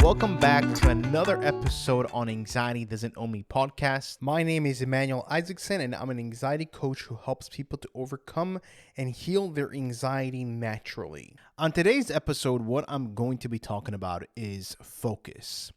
welcome back to another episode on Anxiety Doesn't Own Me podcast. My name is Emmanuel Isaacson, and I'm an anxiety coach who helps people to overcome and heal their anxiety naturally. On today's episode, what I'm going to be talking about is focus.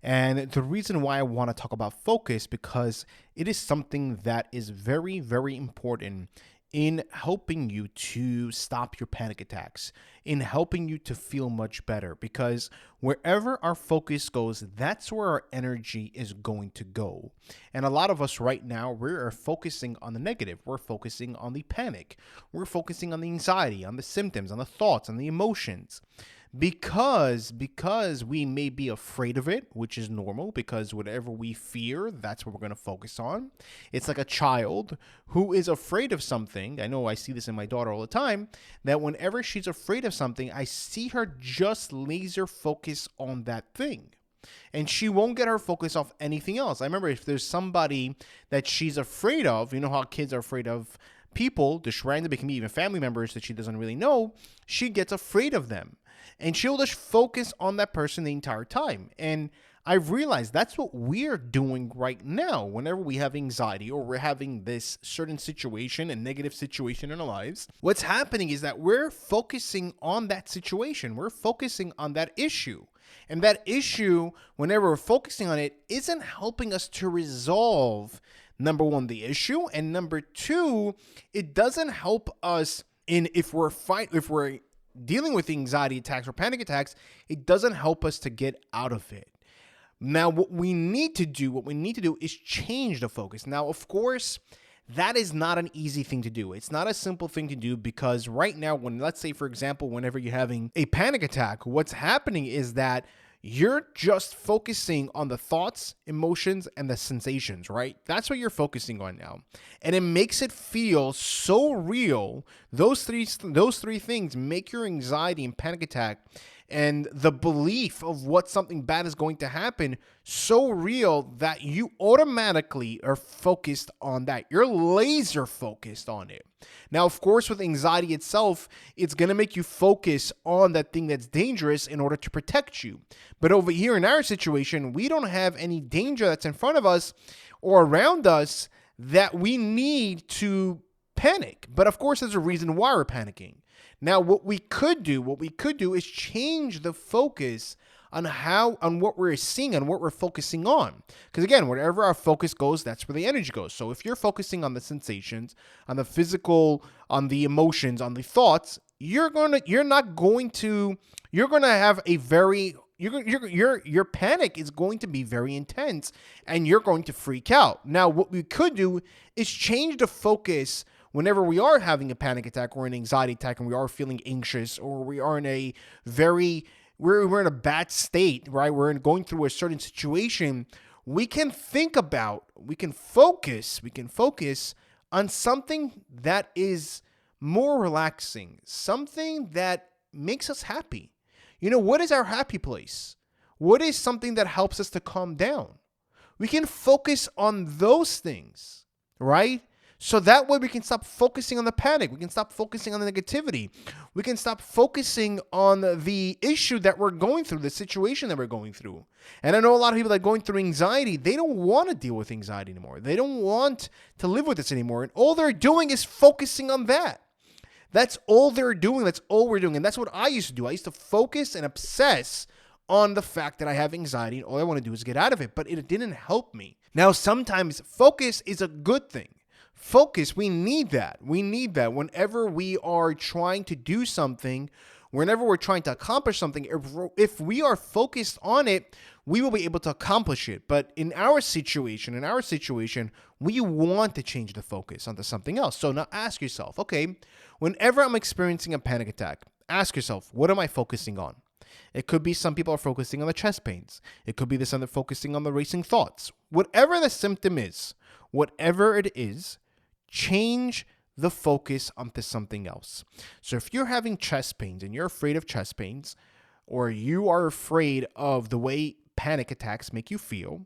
And the reason why I want to talk about focus, because it is something that is very, very important in helping you to stop your panic attacks, in helping you to feel much better, because wherever our focus goes, that's where our energy is going to go. And a lot of us right now, we're focusing on the negative. We're focusing on the panic. We're focusing on the anxiety, on the symptoms, on the thoughts, on the emotions. Because we may be afraid of it, which is normal, because whatever we fear, that's what we're going to focus on. It's like a child who is afraid of something. I know I see this in my daughter all the time, that whenever she's afraid of something, I see her just laser focus on that thing. And she won't get her focus off anything else. I remember if there's somebody that she's afraid of, you know how kids are afraid of people, just randomly, it can be even family members that she doesn't really know, she gets afraid of them. And she'll just focus on that person the entire time. And I've realized that's what we're doing right now. Whenever we have anxiety or we're having this certain situation, a negative situation in our lives, what's happening is that we're focusing on that situation. We're focusing on that issue. And that issue, whenever we're focusing on it, isn't helping us to resolve, number one, the issue. And number two, it doesn't help us if we're dealing with anxiety attacks or panic attacks, it doesn't help us to get out of it. Now, what we need to do is change the focus. Now, of course, that is not an easy thing to do. It's not a simple thing to do, because right now, let's say, for example, whenever you're having a panic attack, what's happening is that you're just focusing on the thoughts, emotions, and the sensations, right? That's what you're focusing on now. And it makes it feel so real. Those three things make your anxiety and panic attack and the belief of what something bad is going to happen so real that you automatically are focused on that. You're laser focused on it. Now, of course, with anxiety itself, it's going to make you focus on that thing that's dangerous in order to protect you. But over here in our situation, we don't have any danger that's in front of us or around us that we need to panic. But of course, there's a reason why we're panicking. Now, what we could do is change the focus on what we're seeing and what we're focusing on. Because again, wherever our focus goes, that's where the energy goes. So if you're focusing on the sensations, on the physical, on the emotions, on the thoughts, your panic is going to be very intense and you're going to freak out. Now, what we could do is change the focus. Whenever we are having a panic attack or an anxiety attack and we are feeling anxious or we are in we're in a bad state, right? We're going through a certain situation, we can focus on something that is more relaxing, something that makes us happy. You know, what is our happy place? What is something that helps us to calm down? We can focus on those things, right? So that way we can stop focusing on the panic. We can stop focusing on the negativity. We can stop focusing on the issue that we're going through, the situation that we're going through. And I know a lot of people that are going through anxiety, they don't want to deal with anxiety anymore. They don't want to live with this anymore. And all they're doing is focusing on that. That's all they're doing. That's all we're doing. And that's what I used to do. I used to focus and obsess on the fact that I have anxiety and all I want to do is get out of it. But it didn't help me. Now, sometimes focus is a good thing. Focus, we need that. We need that whenever we are trying to do something, whenever we're trying to accomplish something. If we are focused on it, we will be able to accomplish it. But in our situation, we want to change the focus onto something else. So now ask yourself, okay, whenever I'm experiencing a panic attack, ask yourself, what am I focusing on? It could be some people are focusing on the chest pains. It could be this other focusing on the racing thoughts. Whatever the symptom is, whatever it is, change the focus onto something else. So if you're having chest pains and you're afraid of chest pains, or you are afraid of the way panic attacks make you feel,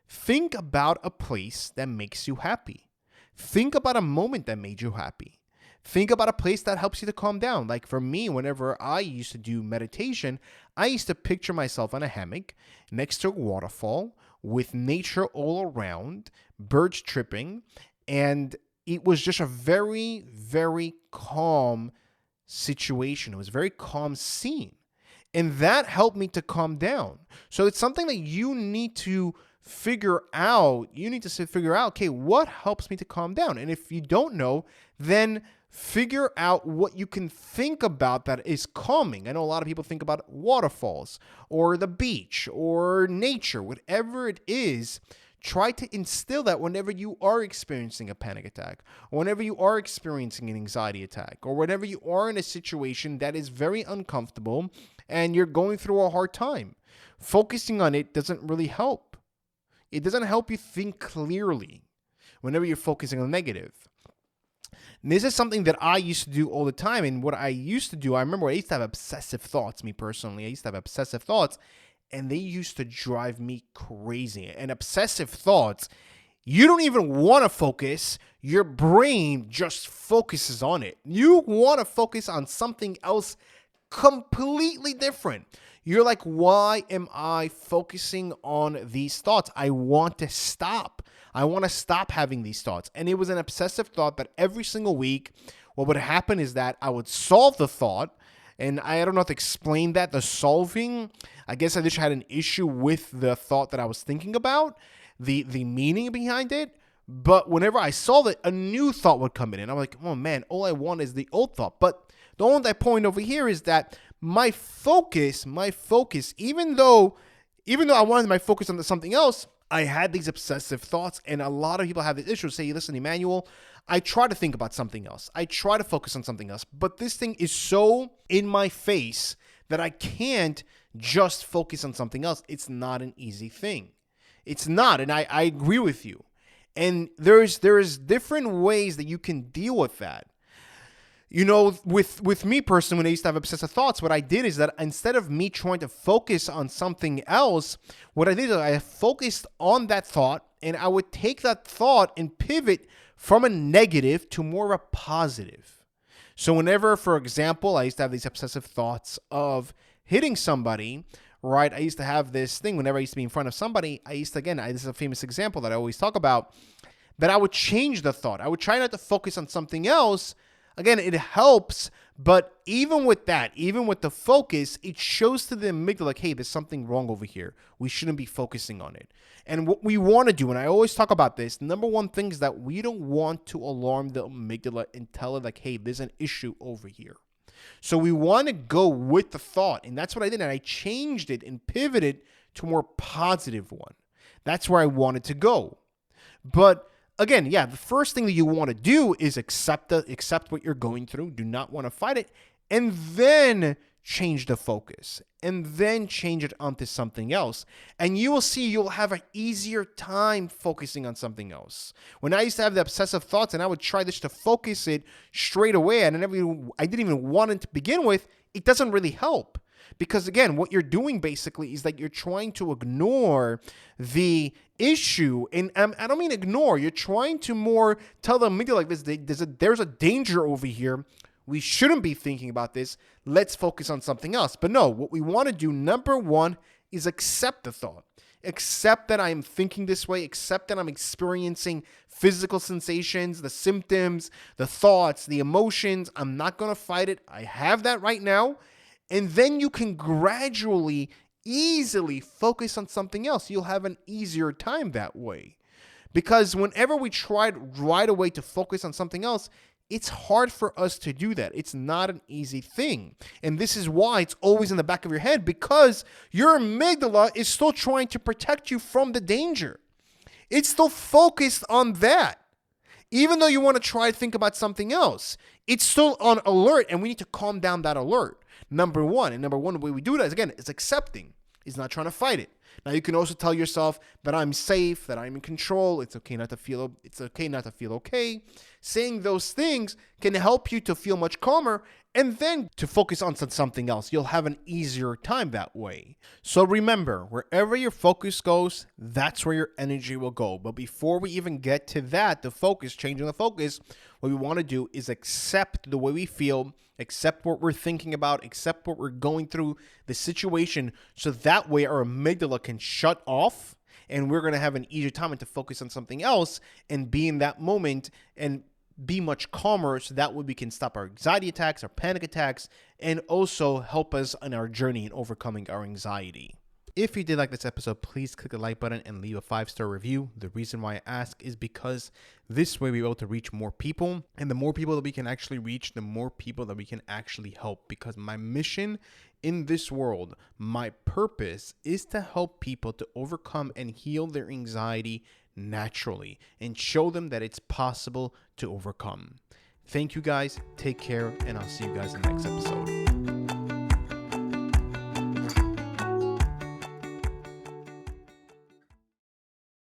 think about a place that makes you happy. Think about a moment that made you happy. Think about a place that helps you to calm down. Like for me, whenever I used to do meditation, I used to picture myself on a hammock next to a waterfall with nature all around, birds tripping, and it was just a very, very calm situation. It was a very calm scene. And that helped me to calm down. So it's something that you need to figure out. You need to figure out, okay, what helps me to calm down? And if you don't know, then figure out what you can think about that is calming. I know a lot of people think about waterfalls or the beach or nature, whatever it is. Try to instill that whenever you are experiencing a panic attack, or whenever you are experiencing an anxiety attack, or whenever you are in a situation that is very uncomfortable and you're going through a hard time. Focusing on it doesn't really help. It doesn't help you think clearly whenever you're focusing on negative. And this is something that I used to do all the time. And what I used to do, I remember I used to have obsessive thoughts, me personally. I used to have obsessive thoughts, and they used to drive me crazy. And obsessive thoughts, you don't even want to focus. Your brain just focuses on it. You want to focus on something else completely different. You're like, why am I focusing on these thoughts? I want to stop. I want to stop having these thoughts. And it was an obsessive thought that every single week, what would happen is that I would solve the thought. And I don't know how to explain that. The solving, I guess I just had an issue with the thought that I was thinking about, the meaning behind it. But whenever I solved it, a new thought would come in. And I'm like, oh man, all I want is the old thought. But the only point over here is that my focus, even though I wanted my focus on something else, I had these obsessive thoughts. And a lot of people have this issue. Say, listen, Emmanuel, I try to think about something else. I try to focus on something else. But this thing is so in my face that I can't just focus on something else. It's not an easy thing. It's not. And I agree with you. And there's different ways that you can deal with that. You know, with me personally, when I used to have obsessive thoughts, what I did is that instead of me trying to focus on something else, what I did is I focused on that thought, and I would take that thought and pivot from a negative to more of a positive. So whenever, for example, I used to have these obsessive thoughts of hitting somebody, right? I used to have this thing whenever I used to be in front of somebody, this is a famous example that I always talk about, that I would change the thought. I would try not to focus on something else. Again, it helps, but even with that, even with the focus, it shows to the amygdala, like, hey, there's something wrong over here. We shouldn't be focusing on it. And what we want to do, and I always talk about this, number one thing is that we don't want to alarm the amygdala and tell it, like, hey, there's an issue over here. So we want to go with the thought, and that's what I did, and I changed it and pivoted to a more positive one. That's where I wanted to go. But again, yeah, the first thing that you want to do is accept what you're going through. Do not want to fight it. And then change the focus. And then change it onto something else. And you will see you'll have an easier time focusing on something else. When I used to have the obsessive thoughts and I would try just to focus it straight away, and I didn't even want it to begin with, it doesn't really help. Because again, what you're doing basically is that you're trying to ignore the issue. And I don't mean ignore. You're trying to more tell the amygdala like this, there's a danger over here. We shouldn't be thinking about this. Let's focus on something else. But no, what we want to do, number one, is accept the thought. Accept that I am thinking this way. Accept that I'm experiencing physical sensations, the symptoms, the thoughts, the emotions. I'm not going to fight it. I have that right now. And then you can gradually, easily focus on something else. You'll have an easier time that way. Because whenever we try right away to focus on something else, it's hard for us to do that. It's not an easy thing. And this is why it's always in the back of your head, because your amygdala is still trying to protect you from the danger. It's still focused on that. Even though you want to try to think about something else, it's still on alert, and we need to calm down that alert. Number one. And number one, the way we do that is, again, is accepting. Is not trying to fight it. Now, you can also tell yourself that I'm safe, that I'm in control. It's okay not to feel okay. Saying those things can help you to feel much calmer. and then to focus on something else. You'll have an easier time that way. So remember, wherever your focus goes, that's where your energy will go. But before we even get to that, the focus, changing the focus, what we want to do is accept the way we feel, accept what we're thinking about, accept what we're going through, the situation, so that way our amygdala can shut off and we're going to have an easier time to focus on something else and be in that moment and be much calmer, so that way we can stop our anxiety attacks, our panic attacks, and also help us on our journey in overcoming our anxiety. If you did like this episode, please click the like button and leave a 5-star review. The reason why I ask is because this way we're able to reach more people, and the more people that we can actually reach, the more people that we can actually help. Because my mission in this world, my purpose is to help people to overcome and heal their anxiety naturally and show them that it's possible to overcome. Thank you guys. Take care, and I'll see you guys in the next episode.